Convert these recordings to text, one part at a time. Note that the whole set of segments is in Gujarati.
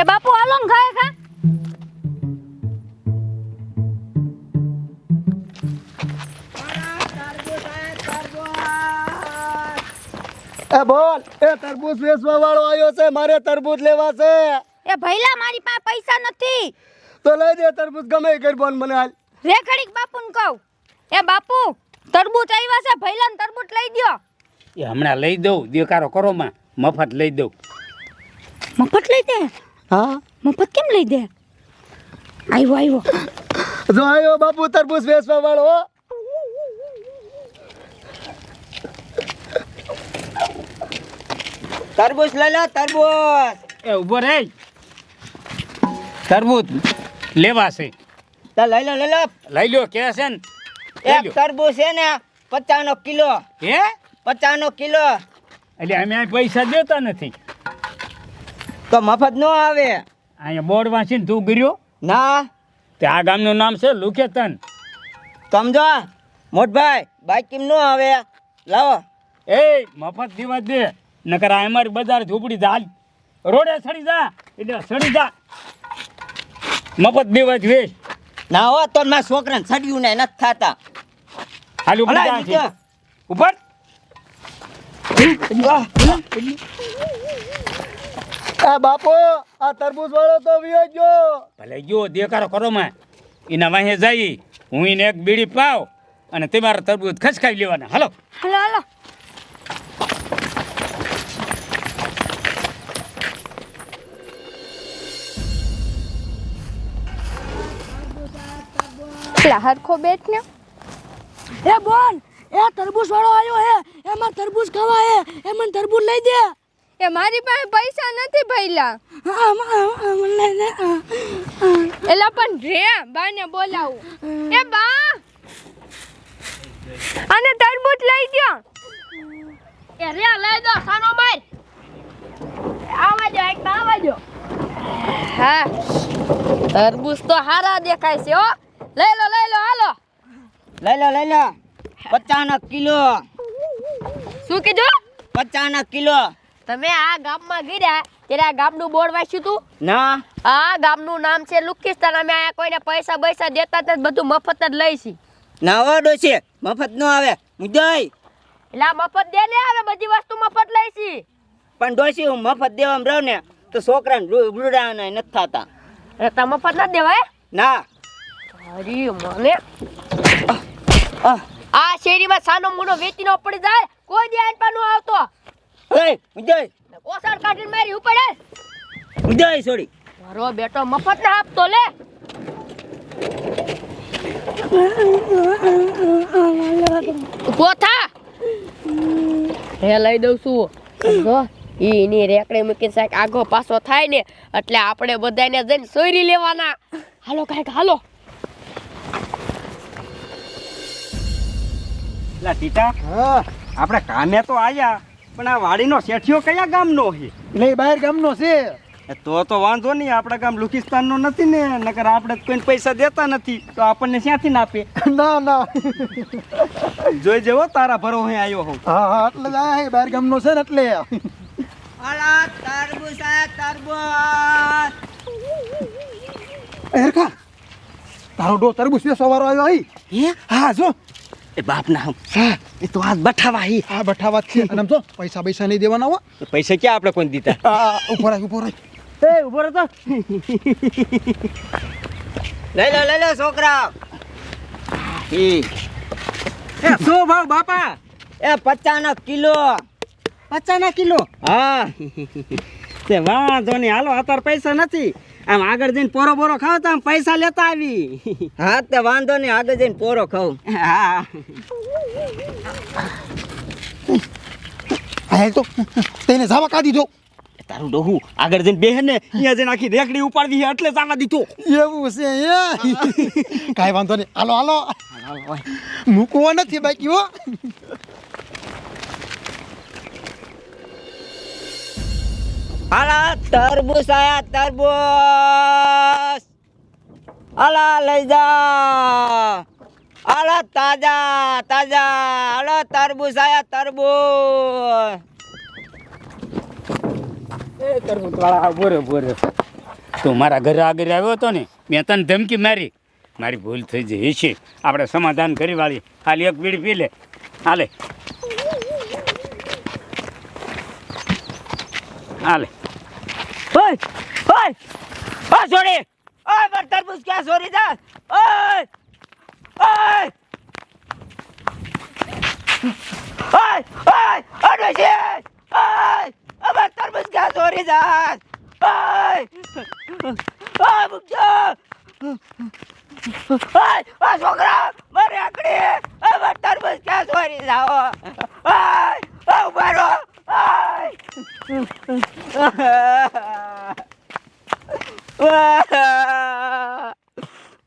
એ બાપુ હાલો ને ખાય ખા. એ બોલ, એ તરબૂચ વેચવા વાળો આવ્યો છે, મારે તરબૂચ લેવા છે. એ ભઈલા મારી પાસે પૈસા નથી. તો લઈ દે તરબૂચ, ગમે એ કરી બોલ મને હાલ. રે ઘડીક બાપુને કહું. એ બાપુ તરબૂચ આવ્યા છે, ભઈલા ને તરબૂચ લઈ દ્યો. એ હમણાં લઈ દઉં, દેકારો કરો માં, મફત લઈ દઉં. મફત લઈ દે? હા, મફત કેમ લઈ દે? આવ્યો જો આવ્યો બાપુ તરબૂચ વેચવા વાળો. તરબૂચ લઈ લો, તરબૂચ. એ ઉભો રે, તરબૂચ લેવા છે. તો લઈ લો, લઈ લો. લઈ લ્યો કે છે ને? એક તરબૂચ છે ને 50 કિલો. હે 50 કિલો. એટલે અમે આ પૈસા દેતા નથી. તો મફત નો આવે. અહીંયા બોર્ડ વાંચીને તું ગર્યો? ના તે આ ગામનું નામ છે લુકેતન. સમજો મોટભાઈ, બાઈક કેમ નો આવે? લાવો. એ મફત દીવા દે, નકર આ અમારી બજાર ઝૂંપડી જા, રોડે સડી જા, એટલે સડી જા. મફત દીવા જ વેચ. ના હો, તો મારા છોકરાને સડ્યું ને નથી થતા. હાલ ઉપર અલા, જા નીચે. છે. ઉપર એ બાપુ, આ તરબૂચ વાળો તો વિયો ગયો. ભલે ગયો, દેખાડો કરો માં. એના વાહે જઈ હું એને એક બીડી પાવ અને તમારા તરબૂચ ખસકાવી લેવાના. હાલો હાલો હાલો. પેલા હરખો બેઠ ને. એ બોન, એ તરબૂચ વાળો આવ્યો હે, એમાં તરબૂચ ખાવા હે, એમાં તરબૂચ લઈ દે. એ મારી પાસે પૈસા નથી ભઈલા. લઈ દે. એલા પણ રે બાને બોલાવું. એ બા અને તરબૂચ લઈ દ્યો. એ રે લઈ દો સાનો માર. આવા જો એક આવા જો. હા તરબૂચ તો હારા દેખાય છે હો. લઈ લો હાલો. લઈ લો, લઈ લો. 50 કિલો. શું કીધું? 50 કિલો. તમે આ ગામમાં ગયા ત્યારે આ ગામનું બોર્ડ વાંચ્યું તું? ના આ ગામનું નામ છે લુકિસ્તાન. અમે આ કોઈને પૈસા દેતા નથી, બધું મફત જ લઈશી. ના હો ડોશી, મફત નો આવે. મુજય એટલે આ મફત દે ને, હવે બધી વસ્તુ મફત લઈશી. પણ ડોશી, હું મફત દેવામાં રહું ને તો છોકરાને રૂડાના નથી થતા. એટલે તા મફત ના દેવાય? ના અરે મને આ શેરીમાં સાનો મુનો વેચીનો પડી જાય, કોઈ દે આન પાનો આવતો. એ મુજય, ઓસાડ કાઢીને મારી ઉપડે. મુજય છોડી. મારો બેટો મફત ના આપતો લે. કોથા હે લઈ દઉં છું. જો ઈની રેકડે મૂકીને સાહેબ આગો પાછો થાય ને એટલે આપણે બધાને જઈને સોયરી લેવાના. હાલો કાંઈક હાલો. લા ટીટા, હા, આપણે કામે તો આયા, પણ આ વાડીનો શેઠિયો કયા ગામનો છે? એટલે એ બહાર ગામનો છે. તો વાંધો નહીં, આપણા ગામ લુકિસ્તાનનો નથી ને, નકર આપણે કોઈને પૈસા દેતા નથી તો આપણને ક્યાંથી ના આપે? ના જોઈ જેવો તારા ભરો અહીં આવ્યો હોઉં. હા એટલે જ આ બહાર ગામનો છે ને એટલે. અલા તરબૂચ આયા, તરબૂચ. હરખા, તારો ડો તરબૂચ વેચવા વાળો આવ્યો અહીં. હે? હા જો. એ બાપના હમ, એ તો આજ બઠાવા હી. આ બઠાવા છે. અને આમ જો પૈસા નહીં દેવાના હો. તો પૈસા ક્યાં આપણે કોઈ દીધા? ઉભો રાખ. એ ઉભો રહો તો. લઈ લો છોકરા. એ શું ભાવ બાપા? એ 50 કિલો. 50 કિલો? હા તે વાંધો નહીં, હાલો અત્યારે પૈસા નથી, આમ આગળ જઈને પોરો ખાવ તો આમ પૈસા લેતા આવી. હા તે વાંધો નહીં, આગળ જઈને પોરો ખાઉં. હા હા તો તેને જવા કાઢી દો. તારું ડોહું આગળ જઈને બેહે ને, અહીંયા જઈને આખી રેકડી ઉપાડી દીધી એટલે જવા દીધો. એવું છે કાંઈ વાંધો નહીં. હાલો મૂકવો નથી બાકી હો. આલા તરબૂચ આયા, તરબૂચ. આલા લઈ જા. આલા તાજા. આલા તરબૂચ આયા, તરબૂચ. એ તરબૂચ વાળા બોરે તું મારા ઘરે આગળ આવ્યો હતો ને મેં તને ધમકી મારી મારી ભૂલ થઈ જઈ છે આપણે સમાધાન કરી વાળી ખાલી એક બીડી પી લે હાલે હાલે ઓય ઓય ઓ છોડી ઓય માર તરબૂચ ક્યાં ચોરી જા ઓય ઓય ઓય ઓય ઓય છે ઓય અમાર તરબૂચ ક્યાં ચોરી જા ઓય ઓય મુકજો ઓય ઓ છોકરા મારે આકડી અમાર તરબૂચ ક્યાં ચોરી જાઓ ઓય ઓ મારો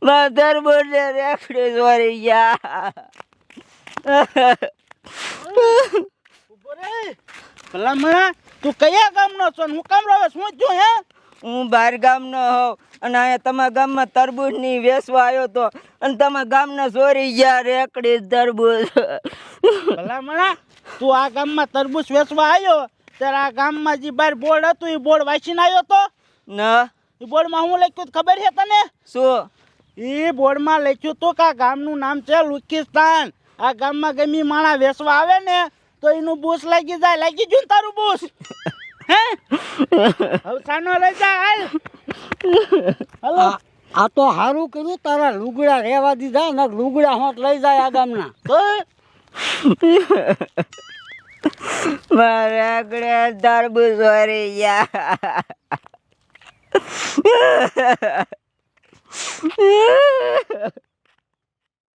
મધર બોલે રેખડે ચોરી ગયા ભલામણા તું કયા ગામનો છો ને હું કામ રહે શું થયું હે હું બહાર ગામનો હોઉં અને અહીંયા તમારા ગામમાં તરબૂચ ની વેચવા આવ્યો તો અને તમારા ગામના ચોરી ગયા રેકડી તરબૂચ ભલામણા તું આ ગામમાં તરબૂચ વેચવા આવ્યો ત્યારે આ ગામમાં જે બહાર બોર્ડ હતું એ બોર્ડ વાંચીને આવ્યો તો ના એ બોર્ડમાં હું લખ્યું ખબર છે તને શું એ બોર્ડમાં લખ્યું હતું કે આ ગામનું નામ છે લુકિસ્તાન આ ગામમાં ગમી માણા વેચવા આવે ને તો એનું બૂસ લાગી જાય લાગી ગયું ને તારું બૂસ હે હવે સાનો લઈ જા હાલ હલો આ તો સારું કર્યું તારા લુગડા રહેવા દીધા ને લુગડા હોટ લઈ જાય આ ગામના તો મારે આગળ તરબૂચ ચોરી ગયા